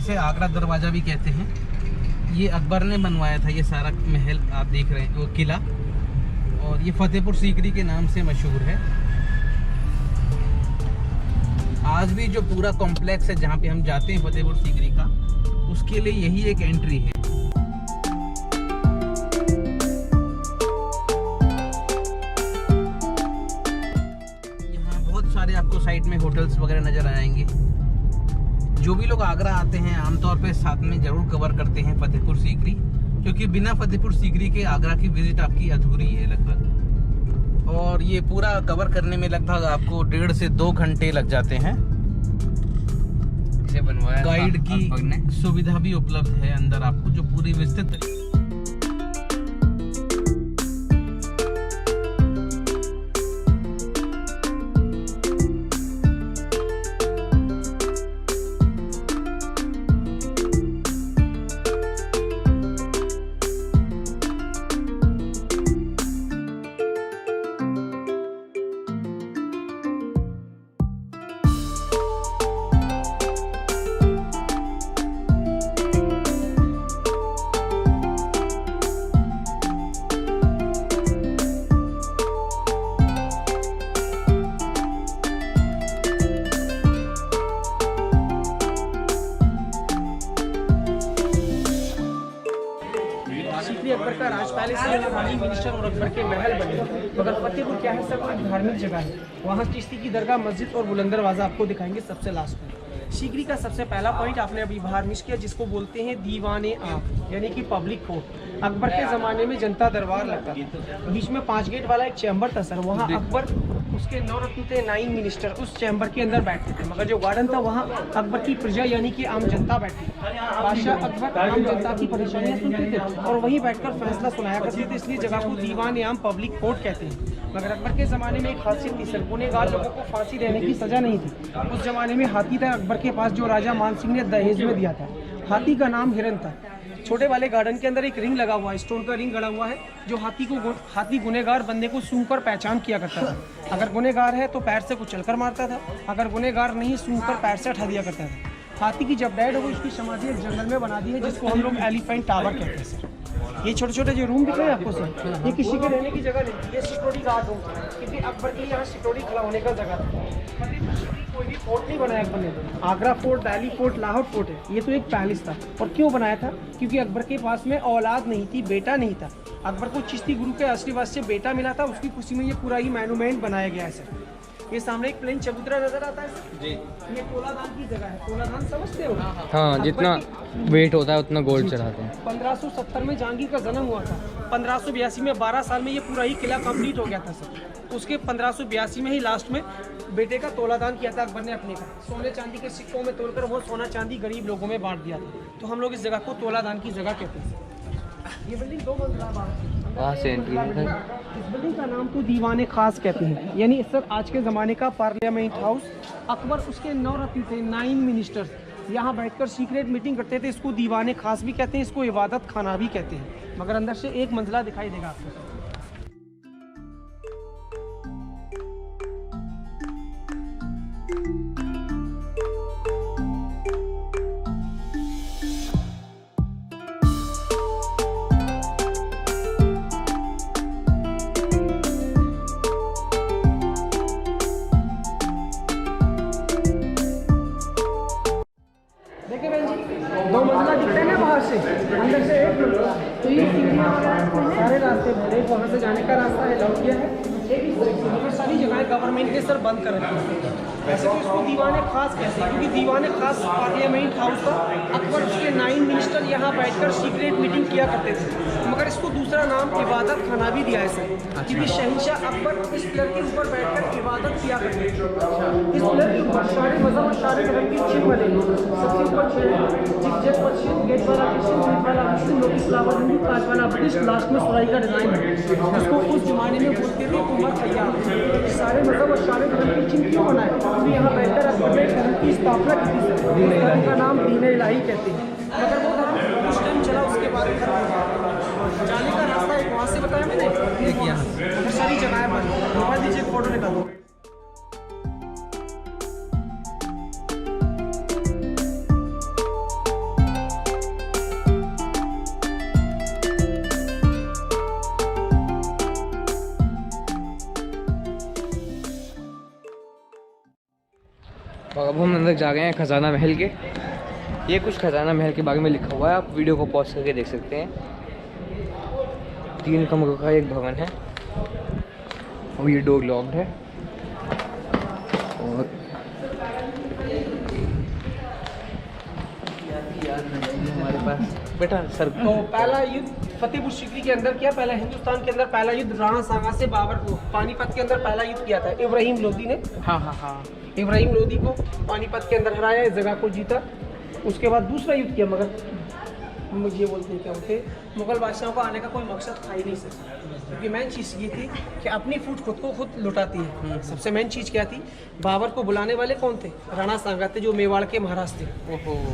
इसे आगरा दरवाज़ा भी कहते हैं। ये अकबर ने बनवाया था ये सारा महल, आप देख रहे हैं वो किला, और ये फतेहपुर सीकरी के नाम से मशहूर है। आज भी जो पूरा कॉम्प्लेक्स है जहाँ पे हम जाते हैं फतेहपुर सीकरी का, उसके लिए यही एक एंट्री है। यहाँ बहुत सारे आपको साइड में होटल्स वगैरह नज़र आएंगे। जो भी लोग आगरा आते हैं आमतौर पे साथ में ज़रूर कवर करते हैं फतेहपुर सीकरी, क्योंकि बिना फतेहपुर सीकरी के आगरा की विजिट आपकी अधूरी है लगभग। और ये पूरा कवर करने में लगभग आपको 1.5 से 2 घंटे लग जाते हैं। इसे बनवाया गाइड की सुविधा भी उपलब्ध है अंदर आपको, जो पूरी विस्तृत सीकरी अकबर का राज पैलेस है, रानी मिनिस्टर और अकबर के महल बने। मगर फतेहपुर क्या है सर, एक धार्मिक जगह है। वहाँ चिश्ती की दरगाह, मस्जिद और बुलंद दरवाज़ा आपको दिखाएंगे सबसे लास्ट में। सीकरी का सबसे पहला पॉइंट आपने अभी बाहर मिस किया, जिसको बोलते हैं दीवाने आम, यानी कि पब्लिक कोर्ट। अकबर के ज़माने में जनता दरबार लगता था। बीच में 5 गेट वाला एक चैम्बर था सर, वहाँ अकबर उसके 9 रत्न थे, 9 मिनिस्टर उस चैम्बर के अंदर बैठते थे। मगर जो गार्डन था वहाँ अकबर की प्रजा यानी कि आम जनता बैठती थी। बादशाह अकबर आम जनता की परेशानियाँ सुनते थे और वहीं बैठकर फैसला सुनाया करते थे, इसलिए जगह को दीवान आम पब्लिक कोर्ट कहते हैं। मगर अकबर के ज़माने में एक खासियत थी सर, गुनहगार लोगों को फांसी देने की सज़ा नहीं थी। उस ज़माने में हाथी था अकबर के पास, जो राजा मान सिंह ने दहेज में दिया था। हाथी का नाम हिरन था। छोटे वाले गार्डन के अंदर एक रिंग लगा हुआ है, स्टोन का रिंग गड़ा हुआ है, जो हाथी गुनहगार बंदे को सूंघ कर पहचान किया करता था। अगर गुनहगार है तो पैर से कुचलकर मारता था, अगर गुनहगार नहीं सूंघ कर पैर से उठा दिया करता था। हाथी की जब डेड हो गई, उसकी समाधि एक जंगल में बना दी है, जिसको हम लोग एलिफेंट टावर कहते हैं सर। ये छोटे छोटे जो रूम दिख रहे हैं आपको सर, ये किसी के रहने की जगह नहीं, ये सिक्योरिटी गार्ड रूम, क्योंकि अकबर के लिए यहाँ सिक्योरिटी खड़ा होने का जगह था। कोई भी फोर्ट नहीं बनाया अकबर ने। Agra fort, Delhi fort, Lahore fort है, ये तो एक पैलेस था। और क्यों बनाया था? क्योंकि अकबर के पास में औलाद नहीं थी, बेटा नहीं था। अकबर को चिश्ती गुरु के आशीर्वाद से बेटा मिला था, उसकी खुशी में ये पूरा ही मोन्यूमेंट बनाया गया है सर। ये सामने एक प्लेन चबूतरा नजर आता है सर जी, ये तोलादान की जगह है। तोलादान समझते हो? हाँ, जितना वेट होता है उतना गोल्ड चढ़ाते हैं। 1570 में जहांगीर का जन्म हुआ था। 1582 में 12 साल में ये पूरा ही किला कंप्लीट हो गया था सर। उसके 1582 में ही लास्ट में बेटे का तोलादान किया था अकबर ने अपने का। सोने चांदी के सिक्कों में तोड़कर वो सोना चांदी गरीब लोगों में बांट दिया था। तो हम लोग इस जगह को तोलादान की जगह कहते हैं। ये बिल्डिंग 2 मंजिला वहाँ से एंट्री है। इस बिल्डिंग का नाम तो दीवाने खास कहते हैं, यानी सर आज के ज़माने का पार्लियामेंट हाउस। अकबर उसके 9 रत्न थे, 9 मिनिस्टर्स यहाँ बैठकर सीक्रेट मीटिंग करते थे। इसको दीवाने खास भी कहते हैं, इसको इबादत खाना भी कहते हैं। मगर अंदर से एक मंजिला दिखाई देगा आपको। देखिए बहन जी, 2 मंजिला दिखता है ना बाहर से, अंदर से एक मंजिला। तो ये सीढ़ियाँ सारे रास्ते भले, वहाँ से जाने का रास्ता है, लौट गया है। मगर सारी जगहें गवर्नमेंट के सर बंद कर रखी है। वैसे तो इसको दीवाने खास कहते हैं, क्योंकि दीवाने खास पार्लियामेंट हाउस था। अकबर उसके 9 मिनिस्टर यहाँ बैठकर सीक्रेट मीटिंग किया करते थे। मगर इसको दूसरा नाम इबादत खाना भी दिया है सर, क्योंकि शहंशाह अकबर इस पिलर के ऊपर बैठकर इबादत किया करते थे। इस पिलर के ऊपर सारे मजहब और सारे धर्म के चिन्ह बने। सबसे ऊपर गेट वाला क्रिश्चियन, गेट वाला मुस्लिम, नोटिस फ्लावर हिंदू, कांच वाला ब्रिटिश, लास्ट में सुराई का डिजाइन है। इसको उस जमाने में बोलते थे उमर खैयाम। सारे मजहब और सारे धर्म के चिन्ह क्यों बनाए? क्योंकि यहाँ बैठकर अकबर ने धर्म की स्थापना की थी। उस धर्म का नाम दीन इलाही कहते हैं। मगर वो धर्म कुछ टाइम चला, उसके बाद जाने का रास्ता एक वहाँ से बताया मैंने, एक यहाँ से। सारी जगह बंद। मोबाइल दीजिए, फोटो निकाल दो। अब हम अंदर जा गए हैं खजाना महल के। ये कुछ खजाना महल के बारे में लिखा हुआ है, आप वीडियो को पॉज करके देख सकते हैं। 3 कमरों का एक भवन है और ये डोर लॉक्ड है। और हमारे पास बेटा सर तो पहला युद्ध फतेहपुर सीकरी के अंदर किया, पहला हिंदुस्तान के अंदर पहला युद्ध राणा सांगा से बाबर को पानीपत के अंदर पहला युद्ध किया था इब्राहिम लोदी ने। हाँ इब्राहिम लोदी को पानीपत के अंदर हराया, इस जगह को जीता। उसके बाद दूसरा युद्ध किया, मगर मुझे बोलते हैं क्या होते मुगल बादशाहों का आने का कोई मकसद था ही नहीं सर, क्योंकि मेन चीज़ ये थी कि अपनी फूट खुद को खुद लुटाती है। सबसे मेन चीज़ क्या थी, बाबर को बुलाने वाले कौन थे? राणा सांगा थे, जो मेवाड़ के महाराज थे।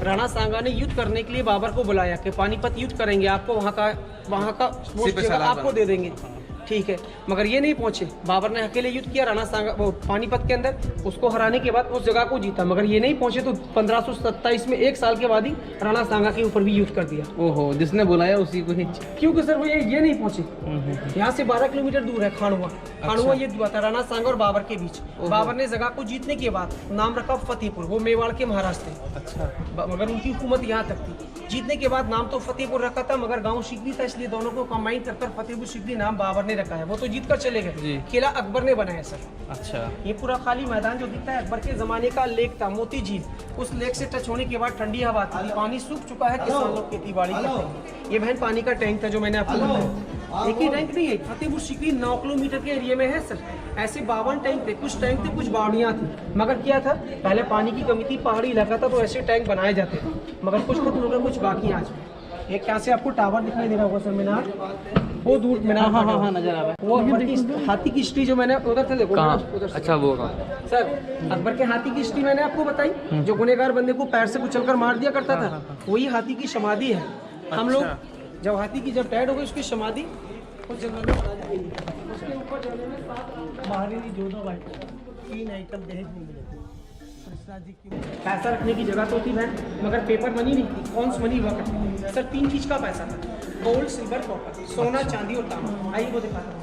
राणा सांगा ने युद्ध करने के लिए बाबर को बुलाया कि पानीपत युद्ध करेंगे, आपको वहाँ का वो जगह आपको दे देंगे, ठीक है। मगर ये नहीं पहुंचे, बाबर ने अकेले युद्ध किया राणा सांगा वो पानीपत के अंदर, उसको हराने के बाद उस जगह को जीता। मगर ये नहीं पहुंचे तो 1527 में 1 साल के बाद ही राणा सांगा के ऊपर भी युद्ध कर दिया। ओहो, जिसने बुलाया उसी को ही। क्योंकि सर वो ये नहीं पहुंचे। यहाँ से 12 किलोमीटर दूर है खानुआ। खानुआ युद्ध हुआ था राणा सांगा और बाबर के बीच। बाबर ने जगह को जीतने के बाद नाम रखा फतेहपुर, वो मेवाड़ के महाराज थे। अच्छा, मगर उनकी हुकूमत यहाँ तक थी। जीतने के बाद नाम तो फतेहपुर रखा था, मगर गांव सीकरी था, इसलिए दोनों को कंबाइन कर फतेहपुर सीकरी नाम बाबर ने रखा है। वो तो जीत कर चले गए। किला अकबर ने बनाया सर। अच्छा, ये पूरा खाली मैदान जो दिखता है अकबर के जमाने का लेक था, मोती झील। उस लेक से टच होने के बाद ठंडी हवा आती थी, पानी सूख चुका है, किसान लोग खेती बाड़ी करते हैं। ये बहन पानी का टैंक था जो मैंने आपको बताया। एक ही टैंक नहीं है, फतेहपुर सीकरी 9 किलोमीटर के एरिया में है सर। ऐसे 52 टैंक थे, कुछ टैंक थे, कुछ बावड़ियाँ थी। मगर क्या था, पहले पानी की कमी थी, पहाड़ी इलाका था, तो ऐसे टैंक बनाए जाते थे। मगर कुछ खत्म हो गए, कुछ बाकी आज भी। एक क्या से आपको टावर दिखाई दे रहा होगा सर, मीनार वो दूर मीनार। हाँ नजर आ रहा है। वो अकबर की हाथी की हिस्ट्री जो मैंने उधर से देखो उधर। अच्छा वो कहाँ सर, अकबर के हाथी की हिस्ट्री मैंने आपको बताई, जो गुनहगार बंदे को पैर से कुचलकर मार दिया करता था, वही हाथी की समाधि है। हम लोग जब हाथी की जब टैड हो गई, उसकी समाधि उस जंगल में बना दी गई। उसके ऊपर जाने में 7 बाहरी जोधा 3 आइटम दहेज नहीं मिले थे। पैसा रखने की जगह तो थी बहन, मगर पेपर मनी नहीं थी, कॉन्स मनी हुआ करती थी सर। 3 चीज का पैसा था, गोल्ड, सिल्वर, कॉपर, सोना, चांदी और तांबा। आइए वो दिखाता हूँ।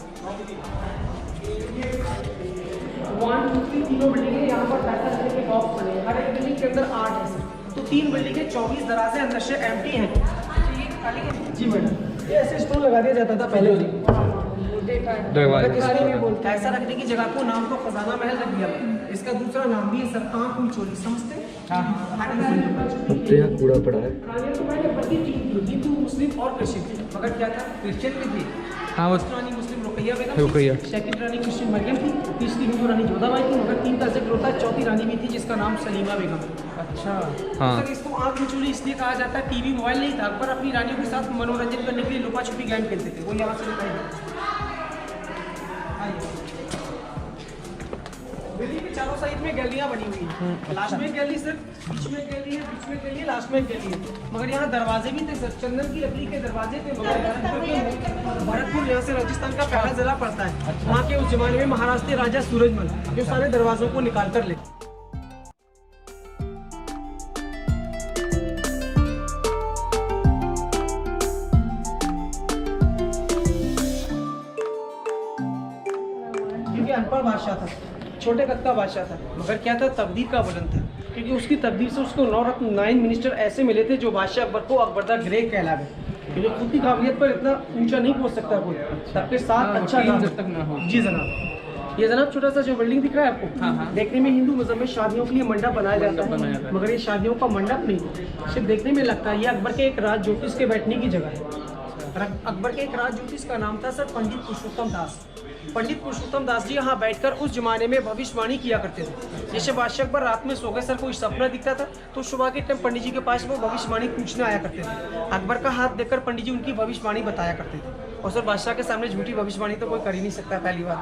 1, 2, 3 तीनों बिल्डिंगें यहाँ पर पैसा रखने के बॉक्स बने हैं। हर एक बिल्डिंग के अंदर 8 है सर। तो 3 बिल्डिंगें 24 दराजें अंदर से एम्प्टी हैं। जी मैडम, ये ऐसे स्टोन लगा दिया जाता था पहले। पैसा रखने की जगह को नाम को खजाना महल रख दिया। इसका दूसरा नाम भी है सर आँख उल चोरी, समझते हैं? कूड़ा पड़ा है। हिंदू, मुस्लिम और क्रिश्चियन। मगर क्या था, क्रिश्चियन भी थी। हाँ, वो रानी मुस्लिम रुकैया बेगम, सेकंड रानी क्रिश्चियन मरियम थी, तीसरी हिंदू रानी जोधाबाई थी। मगर 3 का जिक्र होता है, चौथी रानी भी थी जिसका नाम सलीमा बेगम। अच्छा, हाँ। तो इसको आँख चोरी इसलिए कहा जाता है, टीवी मोबाइल नहीं था। अकबर अपनी रानियों के साथ मनोरंजन करने के लिए लुका छुपी गेम खेलते थे। वो यहाँ से दिखाई में चारों साइड में गैलरियाँ बनी हुई हैं। लास्ट में गैलरी सर, बीच में गैलरी है, बीच में गैलरी है, लास्ट में गैलरी है। मगर यहाँ दरवाजे भी थे सर, चंदन की लकड़ी के दरवाजे थे। भरतपुर यहाँ से राजस्थान का पहला जिला पड़ता है। वहाँ के उस जमाने में महाराज थे राजा सूरजमल, जो सारे दरवाजों को निकाल कर ले। क्योंकि अनपढ़ बादशाह था, छोटे कद का बादशाह था। मगर क्या था, तकदीर का वजन था, क्योंकि उसकी तकदीर से उसको 9 मिनिस्टर ऐसे मिले थे जो बादशाह अकबर को अकबर द ग्रेट कहला गए। क्योंकि खुद की काबिलियत पर इतना ऊंचा नहीं पहुंच सकता कोई, सबके साथ अच्छा जब तक ना हो। जी जनाब, ये जनाब छोटा सा जो बिल्डिंग दिख रहा है आपको, देखने में हिंदू मजहब में शादियों के लिए मंडप बनाया जाता है, मगर ये शादियों का मंडप नहीं, सिर्फ देखने में लगता है। ये अकबर के एक राज ज्योतिष के बैठने की जगह है। अकबर के एक राज ज्योतिष का नाम था सर पंडित पुरुषोत्तम दास। पंडित पुरुषोत्तम दास जी यहाँ बैठकर उस जमाने में भविष्यवाणी किया करते थे। जैसे बादशाह अकबर रात में सो गए सर, कोई सपना दिखता था तो सुबह के टाइम पंडित जी के पास वो भविष्यवाणी पूछने आया करते थे। अकबर का हाथ देखकर पंडित जी उनकी भविष्यवाणी बताया करते थे। और सर बादशाह के सामने झूठी भविष्यवाणी तो कोई कर ही नहीं सकता। पहली बार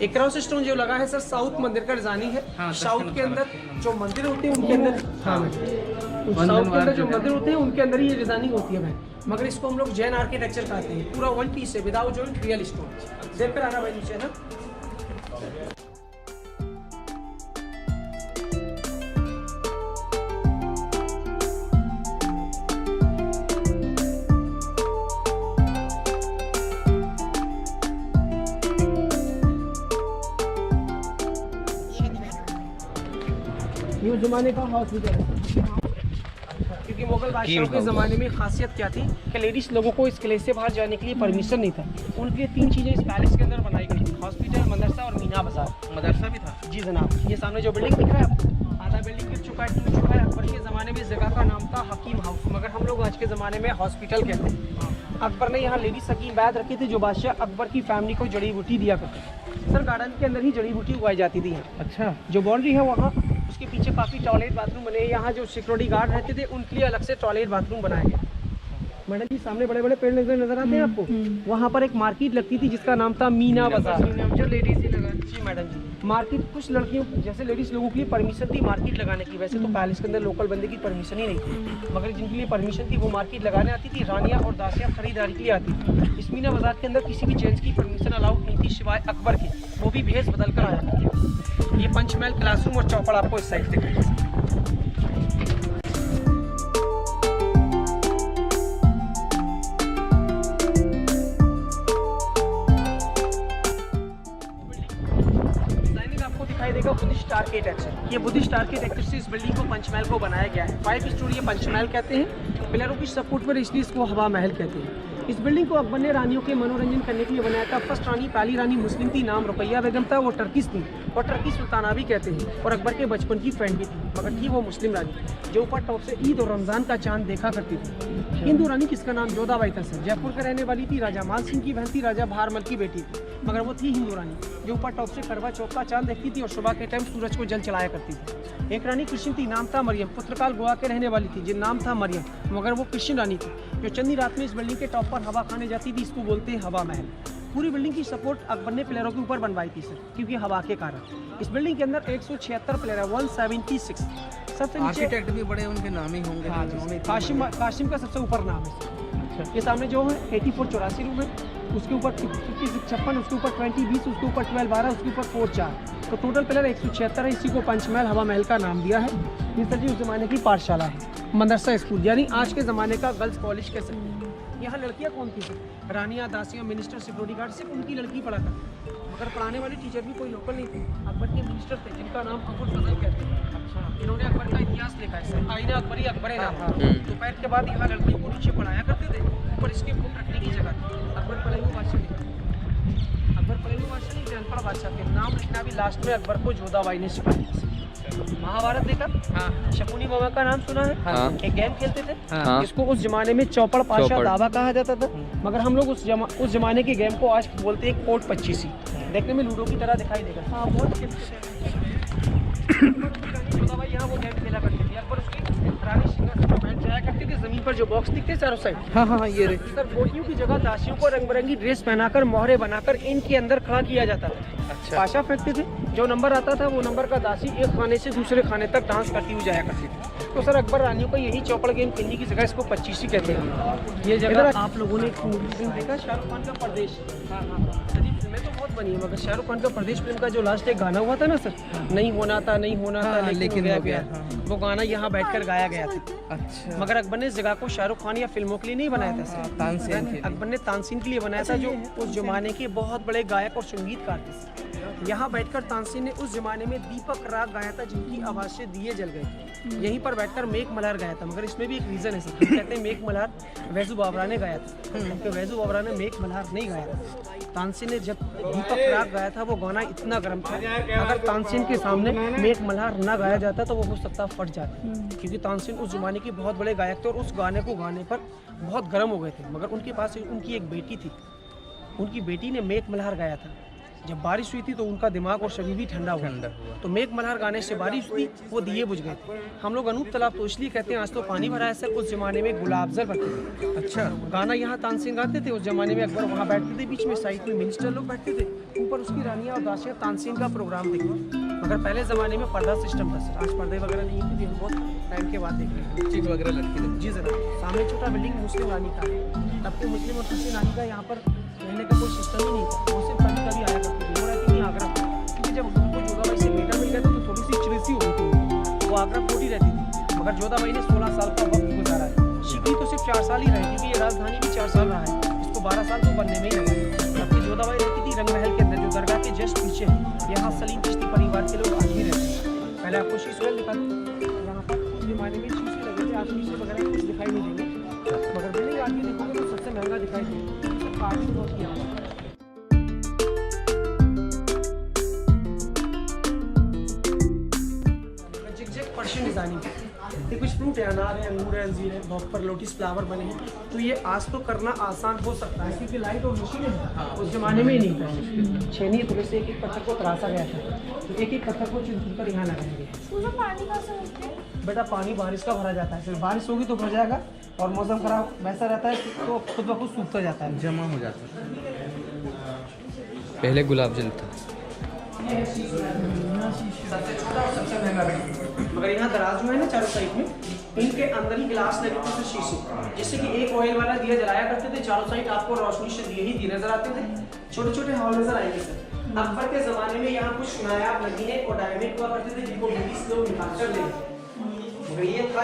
एक क्रॉस स्टोन जो लगा है सर, साउथ मंदिर का डिजाइनिंग है। साउथ के अंदर जो मंदिर होते हैं उनके अंदर, साउथ के अंदर जो मंदिर होते हैं उनके अंदर ये डिजाइनिंग होती है भाई। मगर इसको हम लोग जैन आर्किटेक्चर कहते हैं। पूरा 1 पीस है, विदाउट जॉइंट, रियल स्टोन। देख कर आना भाई नीचे ना। उस जमाने का हॉस्पिटल है। क्योंकि मुगल बादशाहों के ज़माने में खासियत क्या थी कि लेडीज़ लोगों को इस किले से बाहर जाने के लिए परमिशन नहीं था। उनके लिए 3 चीज़ें इस पैलेस के अंदर बनाई गई थी, हॉस्पिटल, मदरसा और मीना बाजार। मदरसा भी था? जी जनाब, ये सामने जो बिल्डिंग दिख रहा है आपको, आधा बिल्डिंग गिर चुका है, टूट चुका है। अकबर के ज़माने में इस जगह का नाम था हकीम हाउस, मगर हम लोग आज के ज़माने में हॉस्पिटल कहते हैं। अकबर ने यहाँ लेडीज हकीम बैद रखे थे जो बादशाह अकबर की फैमिली को जड़ी बूटी दिया करते थे। सर गार्डन के अंदर ही जड़ी बूटी उगाई जाती थी यहाँ। अच्छा। जो बाउंड्री है वहाँ, उसके पीछे काफ़ी टॉयलेट बाथरूम बने हैं। यहाँ जो सिक्योरिटी गार्ड रहते थे उनके लिए अलग से टॉयलेट बाथरूम बनाए गए। मैडम जी सामने बड़े बड़े पेड़ नजर आते हैं आपको, वहाँ पर एक मार्केट लगती थी जिसका नाम था मीना बाजार, जो लेडीज ही लगा। जी मैडम जी, मार्केट कुछ लड़कियों जैसे लेडीज लोगों के लिए परमिशन थी मार्केट लगाने की। वैसे तो पैलेस के अंदर लोकल बंदे की परमिशन ही नहीं थी, मगर जिनके लिए परमिशन थी वो मार्केट लगाने आती थी। रानियाँ और दासियाँ खरीदारी के लिए आती थी। इस मीना बाजार के अंदर किसी भी जेंट्स की परमिशन अलाउड नहीं थी सिवाय अकबर की, वो भी भेष बदल कर आया करते। ये पंचमहल क्लासरूम और चौपड़ आपको इस साइड से दिखाई देगा। बुद्धिस्ट आर्किटेक्चर, ये बुद्धिस्ट आर्किटेक्चर से इस बिल्डिंग को पंचमहल को बनाया गया है। 5 स्टोरी ये पंचमहल कहते हैं। पिलरों की सपोर्ट पर इसलिए इसको हवा महल कहते हैं। इस बिल्डिंग को अकबर ने रानियों के मनोरंजन करने के लिए बनाया था। फर्स्ट रानी, पहली रानी मुस्लिम थी, नाम रुकैया बेगम था। वो टर्किश थी और टर्की सुल्ताना भी कहते हैं, और अकबर के बचपन की फ्रेंड भी थी, मगर थी वो मुस्लिम रानी जो ऊपर टॉप से ईद और रमज़ान का चांद देखा करती थी। हिंदू रानी जिसका नाम जोधाबाई था सर, जयपुर के रहने वाली थी। राजा मान सिंह की बहन थी, राजा भारमल की बेटी थी, मगर वो थी हिंदू रानी जो ऊपर टॉप से करवा चौथ का चांद देखती थी और सुबह के टाइम सूरज को जल चलाया करती थी। एक रानी क्रिश्चियन थी, नाम था मरियम, पुत्रकाल गोवा के रहने वाली थी, जिन नाम था मरियम, मगर वो क्रिश्चियन रानी थी जो चंदी रात में इस बिल्डिंग के टॉप पर हवा खाने जाती थी। इसको बोलते हैं हवा महल। पूरी बिल्डिंग की सपोर्ट अकबर ने पिलरों के ऊपर बनवाई थी सर, क्योंकि हवा के कारण। इस बिल्डिंग के अंदर 176 पिलर है, 176। सबसे नीचे आर्किटेक्ट भी बड़े उनके नाम ही होंगे। हाँ जी, काशिम का सबसे ऊपर नाम है। ये सामने जो है 84 84 रूम है, उसके ऊपर 56 56, उसके ऊपर 20 20, उसके ऊपर 12 12, उसके ऊपर 4 4, तो टोटल पिलर 176 है। इसी को पंचमहल हवा महल का नाम दिया है। ये सर जी उस ज़माने की पाठशाला है, मदरसा स्कूल, यानी आज के ज़माने का गर्ल्स कॉलेज कह सकते हैं। यहाँ लड़कियाँ कौन थी सर? रानियाँ, दासियाँ, मिनिस्टर, सिक्योरिटी गार्ड, सिर्फ उनकी लड़की पढ़ा करती, मगर पढ़ाने वाले टीचर भी कोई लोकल नहीं थे। अकबर के मिनिस्टर थे जिनका नाम अबुल फजल कहते हैं। अच्छा, इन्होंने अकबर का इतिहास लिखा है सर। आईना अकबरी अकबर नाम था। दोपहर के बाद यहाँ लड़कियों को नीचे पढ़ाया करते थे, ऊपर इसके बुक रखने की जगह थी। अकबर पलंगू बादशाह नहीं, अकबर पलंगू बादशाह नहीं, अनपढ़ बादशाह के नाम लिखना भी लास्ट में अकबर को जोधाबाई ने सिखाया। महाभारत देखा? हाँ। शकुनी बाबा का नाम सुना है? हाँ। एक गेम खेलते थे, हाँ। जिसको उस जमाने में चौपड़ पाशा दावा कहा जाता था, मगर हम लोग उस जमाने के गेम को आज बोलते हैं कोट 25। देखने में लूडो की तरह दिखाई देगा। हाँ, बहुत भाई यहाँ वो गेम खेला करते थे। अकबर उसकी रानी सिंहासन पर बैठ जाया करते थे। जमीन पर जो बॉक्स दिखते चारों साइड, हाँ हाँ ये रहे सर, बोटियों की जगह दासियों को रंग बिरंगी ड्रेस पहनाकर मोहरे बनाकर इनके अंदर खड़ा किया जाता था। अच्छा। पाशा फेंकते थे, जो नंबर आता था वो नंबर का दासी एक खाने से दूसरे खाने तक डांस करती हुई जाया करती थी। तो सर अकबर रानियों का यही चौपड़ गेम खेलने की जगह इसको 25 कहते हैं। ये जगह आप लोगों ने एक मूवी फिल्म देखा शाहरुख खान का परदेश? हाँ हाँ, फिल्में तो बहुत बनी है, मगर शाहरुख खान का परदेश फिल्म का जो लास्ट एक गाना हुआ था ना सर, नहीं होना था नहीं होना था लेकिन हो गया, वो गाना यहाँ बैठकर गाया गया था। अच्छा। मगर अकबर ने इस जगह को शाहरुख खान या फिल्मों के लिए नहीं बनाया था सर, अकबर ने तानसेन के लिए बनाया था, जो उस जमाने के बहुत बड़े गायक और संगीतकार थे। यहाँ बैठकर तानसेन ने उस जमाने में दीपक राग गाया था, जिनकी आवाज़ से दिए जल गए थे। यहीं पर बैठकर मेघ मल्हार गाया था, मगर इसमें भी एक रीज़न है सर, कहते हैं मेघ मल्हार वैजू बावरा ने गाया था, क्योंकि वैजू बावरा ने मेघ मल्हार नहीं गाया था। तानसेन ने जब दीपक राग गाया था वो गाना इतना गर्म था, अगर तानसेन के सामने मेघ मल्हार ना गाया जाता तो वो हो सकता फट जाता, क्योंकि तानसेन उस जमाने के बहुत बड़े गायक थे और उस गाने को गाने पर बहुत गर्म हो गए थे। मगर उनके पास उनकी एक बेटी थी, उनकी बेटी ने मेघ मल्हार गाया था। जब बारिश हुई थी तो उनका दिमाग और शरीर भी ठंडा हुआ, तो मेघ मल्हार गाने से बारिश हुई, वो दिए बुझ गए थे। हम लोग अनूप तालाब तो इसलिए कहते हैं, आज तो पानी भरा है सर, उस जमाने में गुलाबजल बनते थे। अच्छा। गाना यहाँ तानसेन गाते थे, उस जमाने में अकबर वहाँ बैठते थे, बीच में साइड में मिनिस्टर लोग बैठते थे, ऊपर उसकी रानियाँ और दासियाँ तानसेन का प्रोग्राम देखते। मगर पहले ज़माने में पर्दा सिस्टम था सर, आज पर्दे वगैरह नहीं थे, हम बहुत टाइम के बाद देख रहे हैं चीज़ वगैरह लगती है। जी जरा सामने छोटा बिल्डिंग मुस्लिम रानी का है, तब तो मुस्लिम और क्रिश्चियन रानी का यहाँ पर रहने का कोई सिस्टम ही नहीं था, वो सिर्फ कभी कभी आया करती थी, वो रहती थी आगरा, क्योंकि जब उनको जोधाबाई से बेटा मिल गया था तो थोड़ी सी चिड़सी हो गई थी, वो आगरा कोटी रहती थी, मगर जोधाबाई ने 16 साल का वक्त गुजारा है। शिकरी तो सिर्फ 4 साल ही रही, क्योंकि ये राजधानी भी 4 साल रहा है, इसको 12 साल तो बनने में ही लगा। जबकि जोधाबाई रहती थी रंग महल के अंदर, जो दरगाह के जस्ट पीछे है। यहाँ सलीम चिश्ती परिवार के लोग आज भी रहते हैं। पहले आपको शीश महल दिखा दूँ। यहाँ पर जमाने में शीशे लगे थे, आज शीशे वगैरह कुछ दिखाई नहीं देंगे, मगर बिल्डिंग आगे देखोगे तो सबसे महंगा दिखाई देगा। काफी बहुत किया हुआ है। पर्शियन डिजाइनिंग ये कुछ फ्रूट है, अनार है, अंगूर है, अंजीर है, बहुत पर लोटस फ्लावर बने हैं। तो ये आज तो करना आसान हो सकता है क्योंकि लाइट और मशीन है, उस जमाने में ही नहीं था। छेनी थोड़े से एक एक पत्थर को तराशा गया था, तो एक एक पत्थर को चुन कर यहाँ लगाएंगे। बेटा पानी बारिश का भरा जाता है, फिर बारिश होगी तो भर जाएगा, और मौसम खराब वैसा रहता है तो खुद ब खुद सूखता जाता है, जमा हो जाता है। पहले गुलाब जल था। सबसे छोटा और सबसे महंगा बेड, मगर यहाँ दराज जो है ना चारों साइड में, इनके अंदर ही ग्लास लगे थे शीशे, जिससे कि एक ऑयल वाला दिया जलाया करते थे, चारों साइड आपको रोशनी से दिए ही दिए नजर आते थे। छोटे छोटे हॉल नजर आएंगे सर। अकबर के जमाने में यहाँ कुछ नायाब नगीने और डायमंड हुआ करते थे, जिनको ब्रिटिश लोग निकाल कर ले। ये था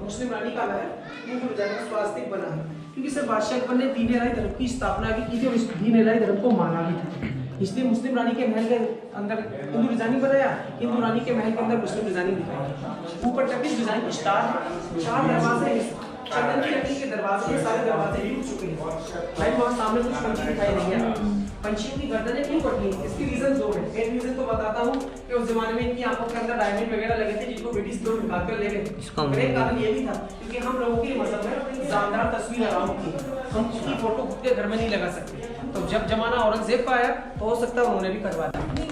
मुस्लिम रानी का महल, हिंदू स्वास्तिक बना है क्योंकि सर बादशाह अकबर ने दीन इलाही धर्म की स्थापना भी की थी और इस दीन इलाही धर्म को माना भी था, इसलिए मुस्लिम रानी के महल के अंदर हिंदू डिजाइनिंग बनाया, हिंदू रानी के महल के अंदर मुस्लिम डिजाइनिंग दिखाई। ऊपर टर्किश डिजाइन स्टार, चार दरवाजे, चंदन की लकड़ी के दरवाजे, ये सारे दरवाजे टूट चुके हैं। भाई वहाँ सामने कुछ पंछी दिखाई नहीं है, पंछियों की गर्दनें क्यों कटी हैं? इसकी रीजन दो है। एक रीजन तो बताता हूँ कि उस जमाने में इनकी आंखों के अंदर डायमंड वगैरह लगे थे, जिनको ब्रिटिश लोग निकाल कर ले गए। एक कारण ये भी था क्योंकि हम लोगों के मजहब में जानदार तस्वीर हराम थी, हम उसकी फोटो खुद के घर में नहीं लगा सकते। तो जब जमाना औरंगजेब का आया तो हो सकता है उन्होंने भी करवा दिया।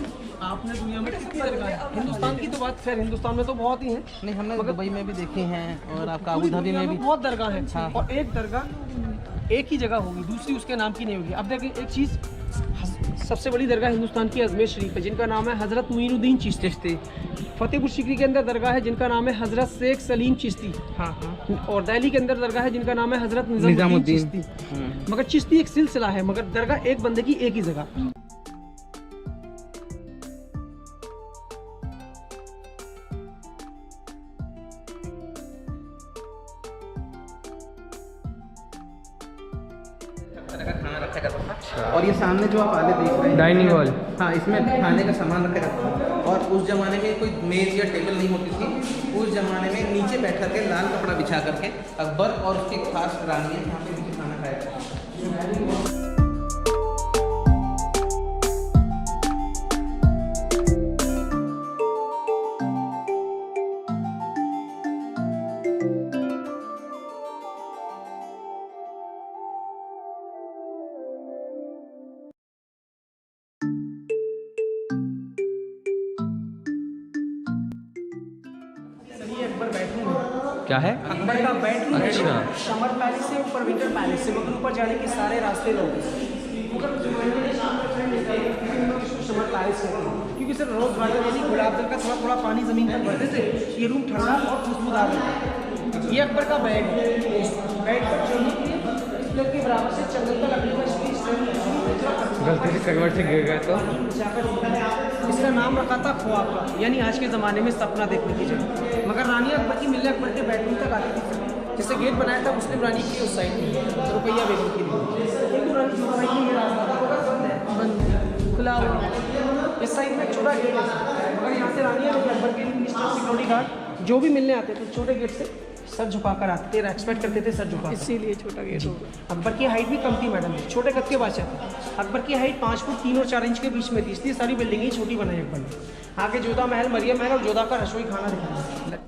आपने दुनिया में कितनी दरगाह है? हिंदुस्तान की तो बात खैर हिंदुस्तान में तो बहुत ही है, नहीं हमने दुबई में भी देखे हैं और आपका अबू धाबी में भी बहुत दरगाह है। हाँ। और एक दरगाह एक ही जगह होगी, दूसरी उसके नाम की नहीं होगी। अब देखिए एक चीज़, सबसे बड़ी दरगाह हिंदुस्तान की अजमेर शरीफ है, जिनका नाम है हज़रत मुइनुद्दीन चिश्ती। फतेहपुर सीकरी के अंदर दरगाह है जिनका नाम है हज़रत शेख सलीम चिश्ती। हाँ हाँ। और दिल्ली के अंदर दरगाह है जिनका नाम है हज़रत निजामुद्दीन चिश्ती। मगर चिश्ती एक सिलसिला है, मगर दरगाह एक बंदे की एक ही जगह। खाना रखा जाता था और ये सामने जो आप आले देख रहे हैं डाइनिंग हॉल, हाँ इसमें खाने का सामान रखा जाता था। और उस जमाने में कोई मेज या टेबल नहीं होती थी, उस जमाने में नीचे बैठ करके लाल कपड़ा बिछा करके अकबर और उसके खास रानियाँ यहाँ पे नीचे खाना खाया करती थी। अकबर बेडरूम है, क्या है? अकबर का बेडरूम है। अच्छा। समर पैलेस से ऊपर विंटर पैलेस से, मगर ऊपर जाने के सारे रास्ते लोग समर पैलेस है क्योंकि सर रोज वाटर यानी गुलाब जल का थोड़ा थोड़ा पानी जमीन पर भरते थे, ये रूम ठंडा और खुशबूदार है। ये अकबर का बेड है, बेड पर सोने के लिए के बराबर से चंदन का लकड़ी का गलती से करवट से गिर गए तो इसका नाम रखा था ख्वाब, यानी आज के ज़माने में सपना देखने की जगह। मगर रानी अकबर की मिलने अकबर के बेडरूम तक आती थी, जिससे गेट बनाया था मुस्लिम रानी की उस साइड में, रुपैया बेगम के लिए। हिंदू रानी की भाई ये रास्ता था मगर बंद है, बंद खुला हुआ। इस साइड में छोटा गेट है, मगर यहाँ से रानी अकबर के मिनिस्टर सिक्योरिटी गार्ड जो भी मिलने आते थे छोटे गेट से सर झुकाकर आते थे, एक्सपेक्ट करते थे सर झुका, इसीलिए छोटा गेट हो। अकबर की हाइट भी कम थी मैडम, छोटे कद के बादशाह थे। अकबर की हाइट 5 फुट 3 और 4 इंच के बीच में थी, इसलिए सारी बिल्डिंगें छोटी बनाई अकबर ने। आगे जोधा महल, मरियम महल और जोधा का रसोई खाना दिखाया।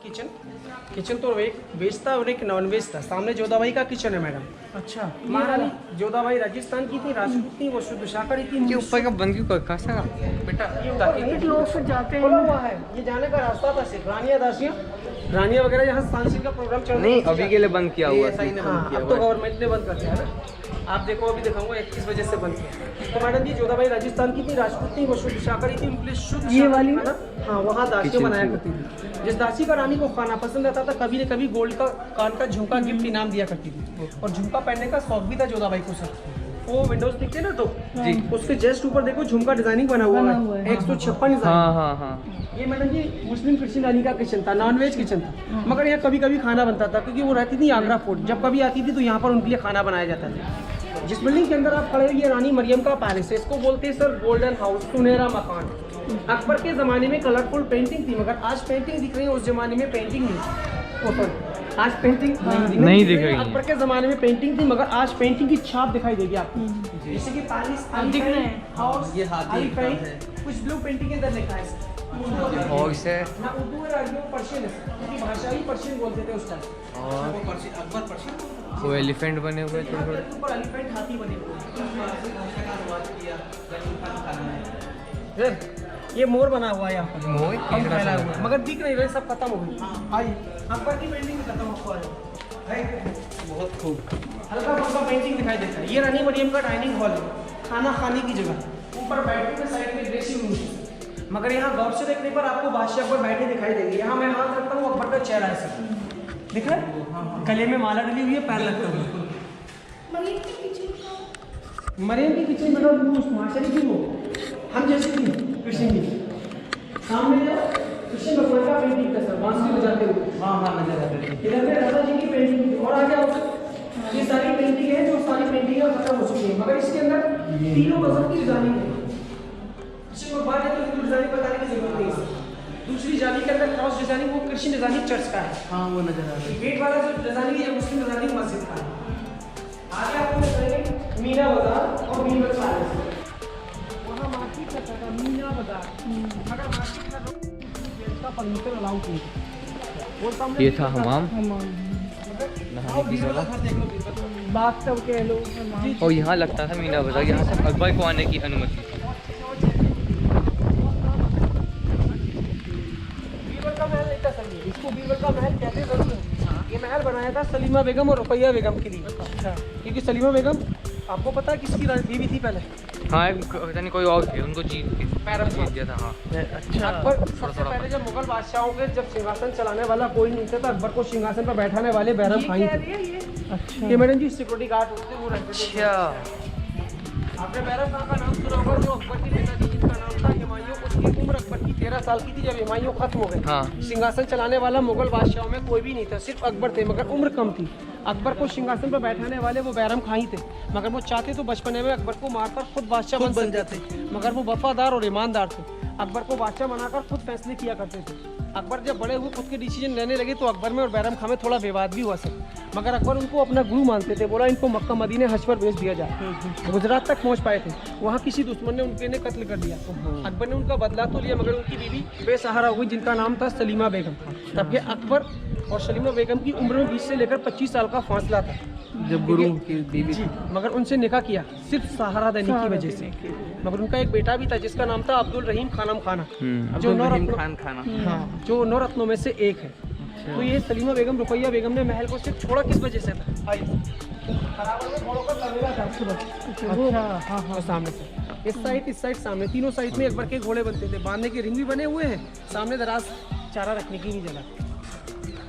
किचन तो एक वेज था और एक नॉन वेज था। सामने जोधाबाई का किचन है मैडम। अच्छा, महारानी जोधाबाई राजस्थान की थी, राजपूत थी, वो शुद्ध शाकाहारी थी। ये ऊपर का बंद क्यों कैसा का? बेटा एक लोग फिर जाते हैं, खुला हुआ है, ये जाने का रास्ता था सिर्फ। रानिया वगैरह यहाँ सांस्कृतिक का प्रोग्राम चल रहा है। नहीं, अभी के लिए बंद किया हुआ सही ने बंद किया अब तो गवर्नमेंट ने बंद कर दिया है ना। आप देखो अभी दिखाऊंगा 21 बजे से बंद किया। तो मैडम जी जोधाबाई राजस्थान की थी, राजपूत थी, वो शुद्ध शाकाहारी थी, उनके लिए शुद्ध ये वाली ना, हाँ वहाँ दासियाँ बनाया करती थी। जिस दासी का रानी को खाना पसंद आता था, कभी न कभी गोल्ड का कान का झुमका गिफ्ट इनाम दिया करती थी। और झुमका पहनने का शौक भी था जोधाबाई को सर। वो विंडोज दिखते ना तो जी, उसके जस्ट ऊपर देखो झुमका डिजाइनिंग बना हुआ है 156। हाँ। ये मैडम जी मुस्लिम क्रिश्चियन रानी का किचन था, नॉनवेज किचन था, मगर यहाँ कभी कभी खाना बनता था क्योंकि वो रहती थी आगरा फोर्ट। जब कभी आती थी तो यहाँ पर उनके लिए खाना बनाया जाता था। जिस बिल्डिंग के अंदर आप खड़े हैं, ये रानी मरियम का पैलेस है। इसको बोलते हैं सर गोल्डन हाउस, सुनहरा मकान। अकबर के ज़माने में कलरफुल पेंटिंग थी, मगर आज पेंटिंग दिख रही है, उस जमाने में पेंटिंग नहीं। आज पेंटिंग नहीं दिख रही। अकबर के ज़माने में पेंटिंग थी, मगर आज पेंटिंग की छाप दिखाई देगी आपको। जैसे कि पैलेस दिख रहे हैं, हाउस, ये हाथी कुछ ब्लू पेंटिंग के अंदर लिखा है और इसे ना उर्दू है, अरबी और पर्शियन है। उनकी भाषा ही पर्शियन बोलते थे उस टाइम। और वो अकबर पर्शियन, वो एलिफेंट बने हुए थोड़े ऊपर एलिफेंट हाथी बने हुए। ये मोर बना हुआ है यहाँ पर, मोर पंख फैला हुआ है, मगर दिख नहीं रहे, सब खत्म हो गई। आइए अकबर की पेंटिंग भी खत्म हो गई, बहुत खूब। हल्का फुल्का पेंटिंग दिखाई देता है। ये रानी मरियम का डाइनिंग हॉल है, खाना खाने की जगह। ऊपर बैठने में साइड में ड्रेसिंग रूम है, मगर यहाँ गौर से देखने पर आपको बादशाह अकबर बैठे दिखाई देंगे। यहाँ मैं हाथ रखता हूँ, अकबर का चेहरा है सर, दिख रहा है? गले में माला डली हुई है, पैर लगता हुआ। मरियम की किचन मतलब माशरी की, वो हम जैसे थी कृष्ण जी। सामने कृष्ण भगवान का पेंटिंग था सर, बांसुरी बजाते हुए। हाँ नजर आते थे। इधर पे राधा जी की पेंटिंग थी। और आगे आओ, ये सारी पेंटिंग है, जो सारी पेंटिंगें खत्म हो चुकी है, मगर इसके अंदर तीनों मजहब की डिजाइनिंग है। कृष्ण भगवान है तो डिजाइनिंग बताने की जरूरत नहीं है। दूसरी जाली के अंदर क्रॉस डिजाइनिंग, वो कृष्ण डिजाइनिंग चर्च का है। हाँ वो नजर आ रही है। गेट वाला जो डिजाइनिंग है, मुस्लिम डिजाइनिंग मस्जिद का है। आगे आपको दिखाएंगे मीना बाजार और बीरबल पैलेस। वहाँ मार्केट का था, मीना बाजार। अगर मार्केट का फर्नीचर अलाउ नहीं है। वो सामने ये था हमाम आओ बीरबल घर देख लो, बीरबल बाग सब कह लो। और यहाँ लगता था मीना बाजार, यहाँ से अकबर को आने की अनुमति थी। बीरबल का महल नहीं था सर, ये इसको बीरबल का महल कहते जरूर है। ये महल बनाया था सलीमा बेगम और रुकैया बेगम के लिए। अच्छा, क्योंकि सलीमा बेगम आपको पता है किसकी बीवी थी पहले? हाँ, पता नहीं कोई और थे, उनको जीत दिया था। हाँ अच्छा, अकबर सबसे पहले जब मुगल बादशाहों के जब सिंहासन चलाने वाला कोई नहीं था, तो अकबर को सिंहासन पर बैठाने वाले बैरम खाई थे। अच्छा, ये मैडम जी सिक्योरिटी गार्ड होते वो रहते थे। अच्छा, आपने बैरम खान का नाम सुना होगा, जो अकबर के पिताजी जिनका नाम था हुमायूं। उसकी उम्र अकबर की 13 साल की थी जब हुमायूं खत्म हो गए। हाँ। सिंहासन चलाने वाला मुगल बादशाहों में कोई भी नहीं था, सिर्फ अकबर थे, मगर उम्र कम थी। अकबर को सिंहासन पर बैठाने वाले वो बैरम खां ही थे, मगर वो चाहते तो बचपने में अकबर को मारकर खुद बादशाह बन जाते, मगर वो वफादार और ईमानदार थे। अकबर को बादशाह बनाकर खुद फैसले किया करते थे। अकबर जब बड़े हुए, खुद के डिसीजन लेने लगे, तो अकबर में और बैरम खां में थोड़ा विवाद भी हुआ सर, मगर अकबर उनको अपना गुरु मानते थे। बोला इनको मक्का मदीने हज पर भेज दिया जाए। गुजरात तक पहुंच पाए थे, वहाँ किसी दुश्मन ने उनके ने कत्ल कर दिया। अकबर ने उनका बदला तो लिया, मगर उनकी बीवी बेसहारा हो गई, जिनका नाम था सलीमा बेगम। तब के अकबर और सलीमा बेगम की उम्र में 20 से लेकर 25 साल का फासला था जब गुरु की बीवी जी, मगर उनसे निकाह किया सिर्फ सहारा देने की वजह से। मगर उनका एक बेटा भी था जिसका नाम था अब्दुल रहीम खानम खाना, जो जो 9 रत्नों में से एक है। तो ये सलीमा बेगम रुकैया बेगम ने महल को सिर्फ छोड़ा किस वजह से था? हाँ, सामने से इस साइड सामने, तीनों साइड में अकबर के घोड़े बनते थे, बांधने के रिंग भी बने हुए हैं, सामने दराज चारा रखने की भी जगह।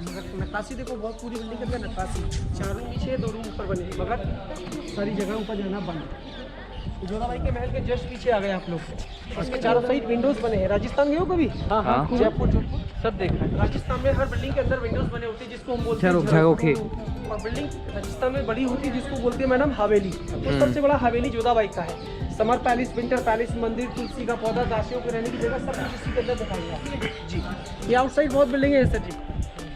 मगर नक्काशी देखो, बहुत पूरी बिल्डिंग के अंदर नक्काशी, 4 रूम नीचे 2 रूम ऊपर बने, मगर सारी जगह ऊपर जाना बंद। जोधाबाई के महल के जस्ट पीछे आ गए आप लोग, इसके चारों साइड विंडोज बने हैं। राजस्थान गए हो कभी? हाँ, जयपुर जोधपुर सब देखा है। राजस्थान में हर बिल्डिंग के अंदर विंडोज बने होते हैं, जिसको हम बोलते हैं झरोखे। और बिल्डिंग राजस्थान में बड़ी होती है, जिसको बोलते हैं मैडम हवेली। तो सबसे बड़ा हवेली जोधाबाई का है। समर पैलेस, विंटर पैलेस, मंदिर, तुलसी का पौधा, दासियों के रहने की जगह, सब कुछ इसी के अंदर दिखाई है जी। ये आउटसाइड बहुत बिल्डिंग है सर जी,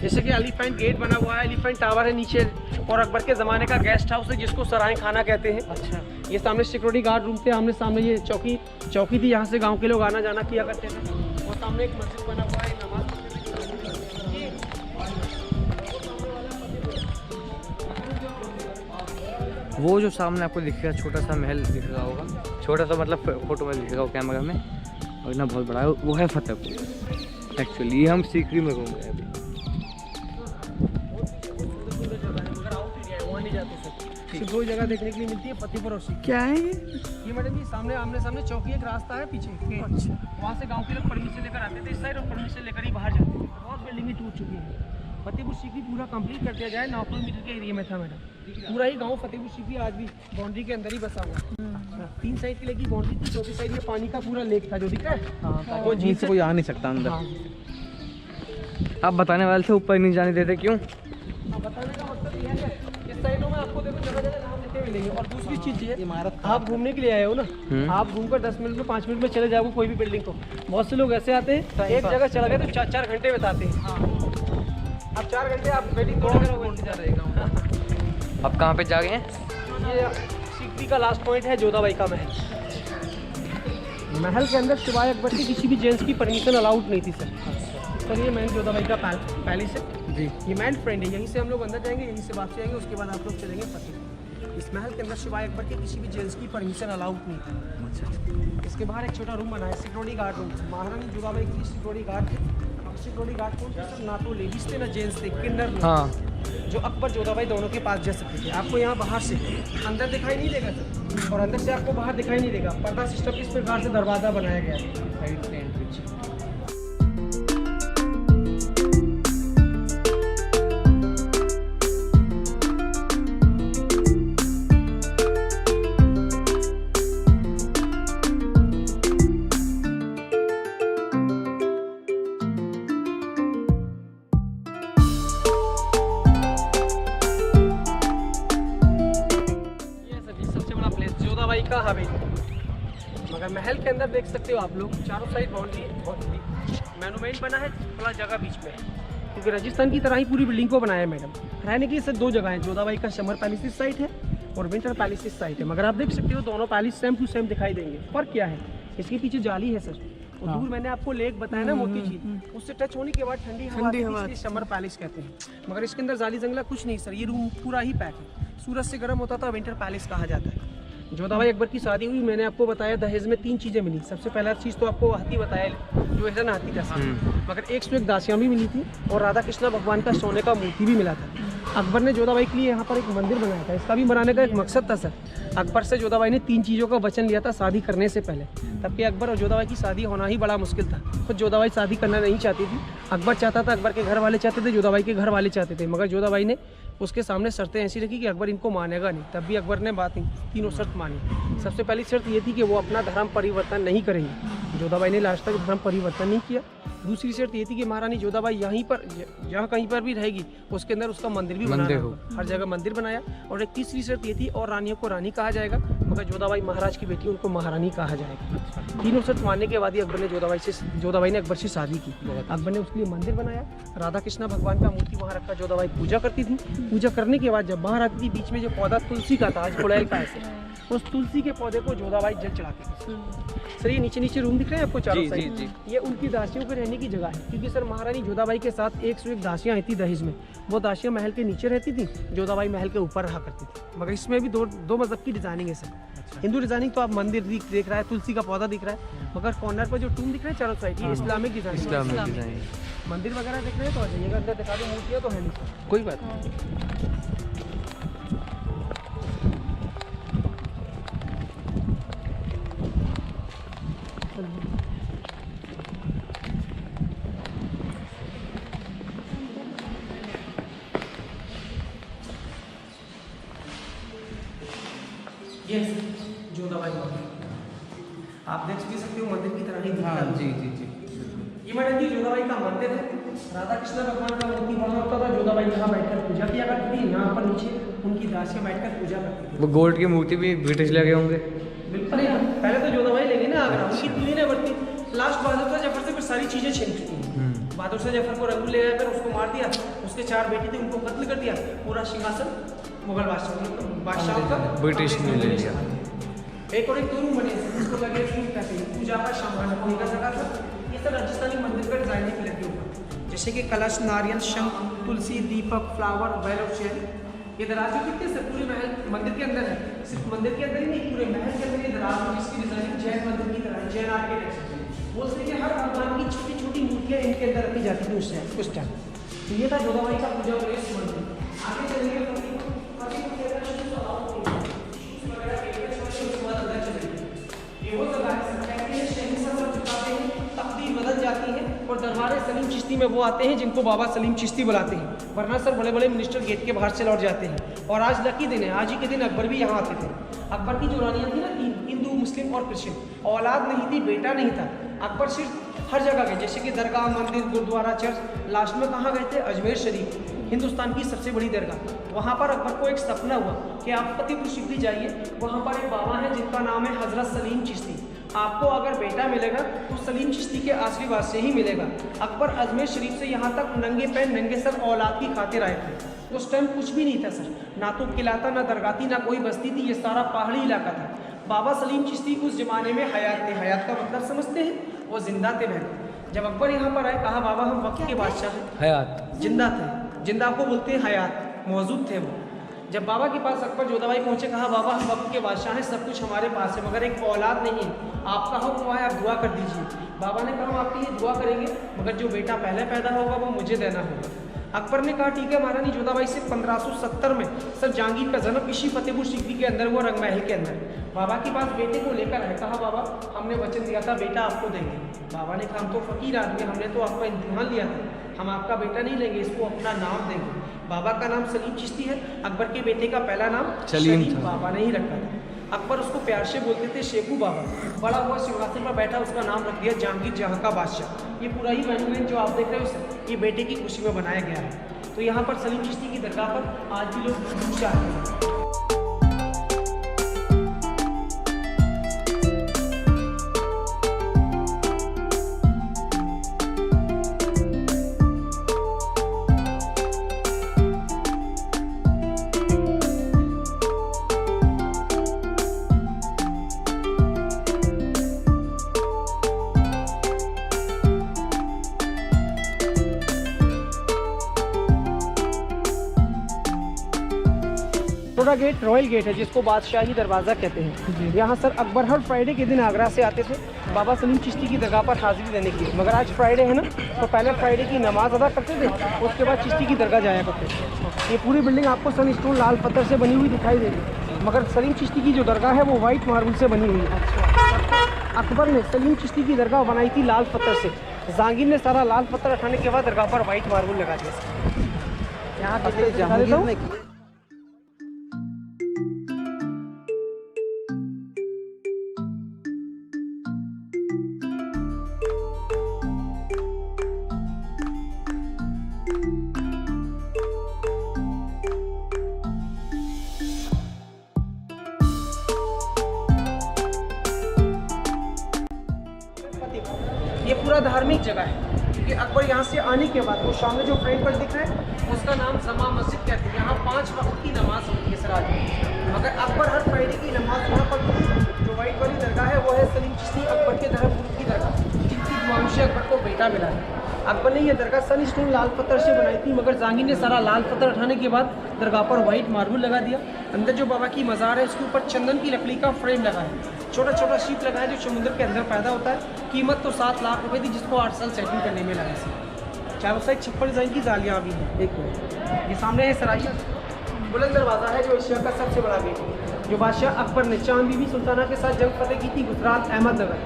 जैसे कि एलिफेंट गेट बना हुआ है, एलिफेंट टावर है नीचे, और अकबर के ज़माने का गेस्ट हाउस है जिसको सराय खाना कहते हैं। अच्छा, ये सामने सिक्योरिटी गार्ड रूम थे, आमने सामने ये चौकी थी, यहाँ से गांव के लोग आना जाना किया करते थे। और सामने एक मस्जिद बना हुआ है, नमाज वो जो सामने आपको दिखेगा छोटा सा महल दिख रहा होगा, छोटा सा मतलब फोटो में दिखेगा कैमरा में, और ना बहुत बड़ा है, वो है फतेहपुर। एक्चुअली ये हम सीकरी में घूम रहे हैं अभी। सिर्फ दो जगह देखने के लिए मिलती है, फतेहपुर और सीकरी। क्या है ये मैडम जी सामने आमने सामने चौकी, एक रास्ता है पीछे। अच्छा। वहाँ से गांव के लोग परमिशन लेकर आते थे इस साइड, और परमिशन लेकर ही बाहर जाते थे। बहुत बिल्डिंगें टूट चुकी हैं। फतेहपुर सीकरी पूरा कंप्लीट कर दिया जाए, 9 किलोमीटर के एरिया में था मैडम। पूरा ही गांव फतेहपुर सीकरी आज भी बाउंड्री के अंदर ही बसा हुआ है। 3 साइड के लेकी बाउंड्री थी, चौथी साइड ये पानी का पूरा लेक था जो दिख रहा है। वो झील से कोई आ नहीं सकता अंदर। आप बताने वाले थे ऊपर नहीं जाने देते, क्यों? बताने का मतलब ये है, इस साइडों में आपको देखो जगह जगह नाम लिखे मिलेंगे। और दूसरी चीज़ ये, इमारत आप घूमने के लिए आए हो ना, आप घूमकर 10 मिनट में 5 मिनट में चले जाओगे कोई भी बिल्डिंग को। बहुत से लोग ऐसे आते हैं, एक जगह चला गए तो 4-4 घंटे बिताते हैं। अब 4 घंटे आप वेटिंग थोड़ा जा रहेगा। अब कहाँ पे जा गए हैं? ये सीकरी का लास्ट पॉइंट है जोधाबाई का महल। महल के अंदर शिवाय अकबर की किसी भी जेंट्स की परमिशन अलाउड नहीं थी सर। ये महल जोधाबाई का पैलेस है जी। ये मैन फ्रेंड है, यहीं से हम लोग अंदर जाएंगे, यहीं से वापस आएंगे, उसके बाद आप लोग चलेंगे फतेहपुर। इस महल के अंदर शिवाय अकबर के किसी भी जेंट्स की परमिशन अलाउड नहीं थी। अच्छा। इसके बाहर एक छोटा रूम बना है, सिक्योरिटी गार्ड रूम। महारानी जोधाबाई की सिक्योरिटी गार्ड थे। सिक्योरिटी गार्ड कौन थे सर? ना तो लेडीज थे ना जेंट्स थे, किन्नर लोग। हाँ। जो अकबर जोधाबाई दोनों के पास जा सकते थे। आपको यहाँ बाहर से अंदर दिखाई नहीं देगा सर, और अंदर से आपको बाहर दिखाई नहीं देगा। पर्दा सिस्टम इस प्रकार से दरवाज़ा बनाया गया है साइड से एंट्री। का हवेली। मगर महल के अंदर देख सकते हो आप लोग, चारों साइड बाउंड्री मैनुमेंट बना है, थोड़ा जगह बीच में है, क्योंकि राजस्थान की तरह ही पूरी बिल्डिंग को बनाया है मैडम। रहने की सिर्फ 2 जगह हैं, जोधाबाई का समर पैलेस इस साइड है और विंटर पैलेस इस साइड है। मगर आप देख सकते हो दोनों पैलेस सेम टू सेम दिखाई देंगे। फर्क क्या है? इसके पीछे जाली है सर, और दूर मैंने आपको लेक बताया ना मोती झील, उससे टच होने के बाद ठंडी हवा समर पैलेस कहते हैं। मगर इसके अंदर जाली जंगला कुछ नहीं सर, ये रूम पूरा ही पैक है। सूरज से गर्म होता था, विंटर पैलेस कहा जाता है। जोधाबाई अकबर की शादी हुई, मैंने आपको बताया दहेज में 3 चीज़ें मिली। सबसे पहला चीज़ तो आपको हाथी बताया, जो है ना हाथी जैसा, मगर 101 दासियाँ भी मिली थी, और राधा कृष्ण भगवान का सोने का मूर्ति भी मिला था। अकबर ने जोधाबाई के लिए यहाँ पर एक मंदिर बनाया था। इसका भी बनाने का एक मकसद था सर। अकबर से जोधाबाई ने 3 चीज़ों का वचन लिया था शादी करने से पहले। तब कि अकबर और जोधाबाई की शादी होना ही बड़ा मुश्किल था। खुद जोधाबाई शादी करना नहीं चाहती थी, अकबर चाहता था, अकबर के घर वाले चाहते थे, जोधाबाई के घर वाले चाहते थे। मगर जोधाबाई ने उसके सामने शर्तें ऐसी रखी कि अकबर इनको मानेगा नहीं। तब भी अकबर ने बात तीनों शर्त मानी। सबसे पहली शर्त ये थी कि वो अपना धर्म परिवर्तन नहीं करेंगे। जोधाबाई ने लास्ट तक धर्म परिवर्तन नहीं किया। दूसरी शर्त ये थी कि महारानी जोधाबाई यहीं पर जहाँ कहीं पर भी रहेगी उसके अंदर उसका मंदिर भी बनाना हो, हर जगह मंदिर बनाया। और एक तीसरी शर्त ये थी, और रानियों को रानी कहा जाएगा, मगर जोधाबाई महाराज की बेटी, उनको महारानी कहा जाएगा। तीनों शर्त मानने के बाद ही अकबर ने जोधाबाई ने अकबर से शादी की। अकबर ने उसके लिए मंदिर बनाया, राधा कृष्ण भगवान का मूर्ति वहाँ रखा, जोधाबाई पूजा करती थी। पूजा करने के बाद जब बाहर आती थी, बीच में जो पौधा तुलसी का था, आज कोलैल का ऐसे, उस तुलसी के पौधे को जोधाबाई जल चढ़ाती थी। सर ये नीचे रूम दिख रहे हैं आपको चारों साइड, ये उनकी दासियों के रहने की जगह है। क्योंकि सर महारानी जोधाबाई के साथ 101 दासियाँ आई थी दहेज में। वो दासियाँ महल के नीचे रहती थी, जोधाबाई महल के ऊपर रहा करती थी। मगर इसमें भी दो मजहब की डिजाइनिंग है सर। हिंदू डिजाइनिंग तो आप मंदिर देख रहा है, तुलसी का पौधा दिख रहा है, मगर कॉर्नर पर जो टूम दिख रहे हैं चारों साइड, ये इस्लामिक डिजाइन। मंदिर वगैरह दिख रहे हैं तो आ जाइएगा, अंदर दिखा दो, मूर्तियाँ तो है नहीं, कोई बात नहीं। ये जोधाबाई मंदिर आप देख भी सकते हो, मंदिर की तरह ही दिखता है। जी। ये मैडम जी जोधाबाई का मंदिर है। राधा कृष्ण भगवान का मूर्ति वहाँ होता था, जोधाबाई यहाँ बैठकर पूजा किया करती थी। यहाँ पर नीचे उनकी दासियाँ बैठकर पूजा करती थी। वो गोल्ड की मूर्ति भी ब्रिटिश लगे होंगे। बिल्कुल नहीं, पहले तो जोधाबाई लेंगे ना आगरा, उसकी पूरी ने बढ़ती। लास्ट बहादुर शाह जफर से फिर सारी चीज़ें छीन चुकी हैं। बहादुर शाह जफर को रंगून ले आकर उसको मार दिया, उसके 4 बेटे थे उनको कत्ल कर दिया, पूरा सिंहासन मुगल बादशाह का ब्रिटिश ने ले लिया। एक और एक 2 रूम बने, इसको लगे कहते हैं पूजा का सामान होने का जगह था। ये सब राजस्थानी मंदिर पर डिजाइनिंग के लगे ऊपर, जैसे कि कलश, नारियल, शंख, तुलसी, दीपक, फ्लावर, बैल और चैन, ये दराज जो कितने से पूरे महल मंदिर के अंदर है, सिर्फ मंदिर के अंदर ही नहीं पूरे महल के अंदर ये दराज है, जिसकी डिजाइनिंग जैन मंदिर की तरह है, जैन आर्किटेक्चर। बोलते हैं हर भगवान की छोटी छोटी मूर्तियाँ इनके अंदर रखी जाती थी उस टाइम। तो ये था जोधाबाई का पूजा प्लेस मंदिर। आगे चलेंगे बदल जाती है और दरबार सलीम चिश्ती में वो आते हैं जिनको बाबा सलीम चिश्ती बुलाते हैं, वरना सर बड़े बड़े मिनिस्टर गेट के बाहर से लौट जाते हैं। और आज लकी दिन है, आज ही के दिन अकबर भी यहाँ आते थे। अकबर की जो रानियाँ थी ना, तीन, हिंदू मुस्लिम और क्रिश्चियन, औलाद नहीं थी, बेटा नहीं था। अकबर सिर्फ हर जगह गए, जैसे कि दरगाह, मंदिर, गुरुद्वारा, चर्च। लास्ट में कहाँ गए थे? अजमेर शरीफ, हिंदुस्तान की सबसे बड़ी दरगाह। वहाँ पर अकबर को एक सपना हुआ कि आप फतेहपुर सीकरी जाइए, वहाँ पर एक बाबा है जिनका नाम है हजरत सलीम चिश्ती। आपको अगर बेटा मिलेगा तो सलीम चिश्ती के आशीर्वाद से ही मिलेगा। अकबर अजमेर शरीफ से यहाँ तक नंगे पैर नंगे सर औलाद की खातिर आए थे। उस टाइम कुछ भी नहीं था सर, ना तो किला था, ना दरगाह थी, ना कोई बस्ती थी, ये सारा पहाड़ी इलाका था। बाबा सलीम चिश्ती उस जमाने में हयात थे। हयात का मतलब समझते हैं? वो जिंदा थे बहन। जब अकबर यहाँ पर आए, कहा बाबा हम वक्त के बादशाह हैं। हयात जिंदा थे, जिंदा को बोलते हैं हयात, मौजूद थे वो। जब बाबा के पास अकबर जोधाबाई पहुँचे, कहा बाबा हम वक्त के बादशाह हैं, सब कुछ हमारे पास है, मगर एक औलाद नहीं है। आपका हुक्म है, आप दुआ कर दीजिए। बाबा ने कहा हम आपके लिए दुआ करेंगे, मगर जो बेटा पहले पैदा होगा वो मुझे देना होगा। अकबर ने कहा ठीक है महारानी जोधाबाई से 1570 में सर जहांगीर का जन्म इसी फतेहपुर सीकरी के अंदर हुआ, रंगमहल के अंदर। बाबा के पास बेटे को लेकर आए, कहा बाबा हमने वचन दिया था बेटा आपको देंगे। बाबा ने कहा हम तो फकीर आदमी, हमने तो आपका इम्तिहान लिया था, हम आपका बेटा नहीं लेंगे, इसको अपना नाम देंगे। बाबा का नाम सलीम चिश्ती है, अकबर के बेटे का पहला नाम सलीम बाबा ने ही रखा था। अकबर उसको प्यार से बोलते थे शेखू बाबा। बड़ा हुआ सिंहासन पर बैठा, उसका नाम रख दिया जहांगीर, जहाँ का बादशाह। ये पूरा ही मोन्यूमेंट जो आप देख रहे हो सर, ये बेटे की खुशी में बनाया गया है। तो यहाँ पर सलीम चिश्ती की दरगाह पर आज भी लोग पूजा आते हैं। बड़ा गेट रॉयल गेट है, जिसको बादशाही दरवाज़ा कहते हैं। यहाँ सर अकबर हर फ्राइडे के दिन आगरा से आते थे बाबा सलीम चिश्ती की दरगाह पर हाजिरी देने के लिए। मगर आज फ्राइडे है ना, तो पहले फ्राइडे की नमाज अदा करते थे, उसके बाद चिश्ती की दरगाह जाया करते थे। ये पूरी बिल्डिंग आपको सन स्टोन लाल पत्थर से बनी हुई दिखाई देगी, मगर सलीम चिश्ती की जो दरगाह है वो वाइट मार्बल से बनी हुई है। अकबर ने सलीम चिश्ती की दरगाह बनाई थी लाल पत्थर से, जहांगीर ने सारा लाल पत्थर हटाने के बाद दरगाह पर वाइट मार्बल लगा दिया। यहाँ पे ये पूरा धार्मिक जगह है, क्योंकि अकबर यहाँ से आने के बाद वो सामने जो फ्रेम पर दिख रहा है उसका नाम जमा मस्जिद कहते हैं। यहाँ 5 वक्त की नमाज होती है सर आज, मगर अकबर हर फ्राइडे की नमाज यहाँ पढ़ते हैं। जो वाइट वाली दरगाह है वो है सलीम चिश्ती अकबर के धर्मपुर की दरगाह, जिनकी दुआओं से अकबर को बेटा मिला है। अकबर ने यह दरगाह सन स्टोन लाल पत्थर से बनाई थी, मगर जहांगीर ने सारा लाल पत्थर उठाने के बाद दरगाह पर वाइट मार्बल लगा दिया। अंदर जो बाबा की मज़ार है उसके ऊपर चंदन की लकड़ी का फ्रेम लगा है, छोटा छोटा शीट लगा है जो समुद्र के अंदर पैदा होता है। कीमत तो 7 लाख रुपए थी, जिसको 8 साल सेटिंग करने में लगा से। चारों साइड छप्पर डिज़ाइन की जालियाँ भी हैं। देखो ये सामने है सराय, बुलंद दरवाज़ा है जो एशिया का सबसे बड़ा गेट है, जो बादशाह अकबर ने चांद बीबी सुल्ताना के साथ जंग फतेह की थी गुजरात अहमदनगर।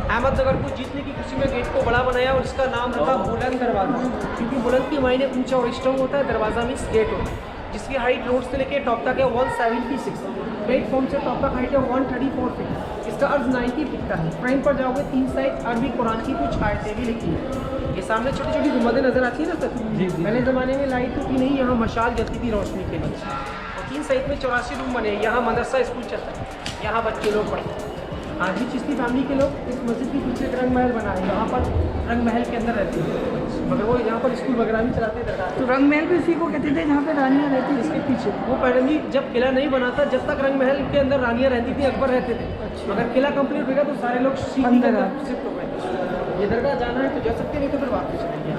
अहमदनगर को जीतने की खुशी में गेट को बड़ा बनाया और इसका नाम रखा बुलंद दरवाज़ा, क्योंकि बुलंद के मायने ऊंचा और स्ट्रॉन्ग होता है, दरवाज़ा मीन्स गेट होता है, जिसकी हाइट रोड से लेकर टॉप तक है 176, प्लेटफॉर्म से टॉप तक हाइट है 134 फीट। इसका अर्ज 90 फीट का है। फ्रेम पर जाओगे 3 साइड अरबी कुरान की कुछ आयतें भी लिखी है। ये सामने छोटी छोटी गुंबदें नजर आती है ना सर, पहले ज़माने में लाइट तो थी नहीं, यहाँ मशाल जलती थी रोशनी के लिए। और 3 साइड में 84 रूम बने, यहाँ मदरसा स्कूल चलता है, यहाँ बच्चे लोग पढ़ते हैं। आज भी चिश्ती फैमिली के लोग इस मस्जिद के पीछे एक रंग महल बना है, यहाँ पर रंग महल के अंदर रहते हैं, मगर वो यहाँ पर स्कूल वगैरह भी चलाते थे। तो रंग महल भी उसी को कहते थे जहाँ पे रानियाँ रहती थी। इसके पीछे वो पहले भी जब किला नहीं बना था, जब तक रंग महल के अंदर रानियाँ रहती थी, अकबर रहते थे। मगर किला कंप्लीट हो गया तो सारे लोग शिफ्ट हो गए। ये दरगाह जाना है तो जा सकते, नहीं तो फिर वापस चलेंगे।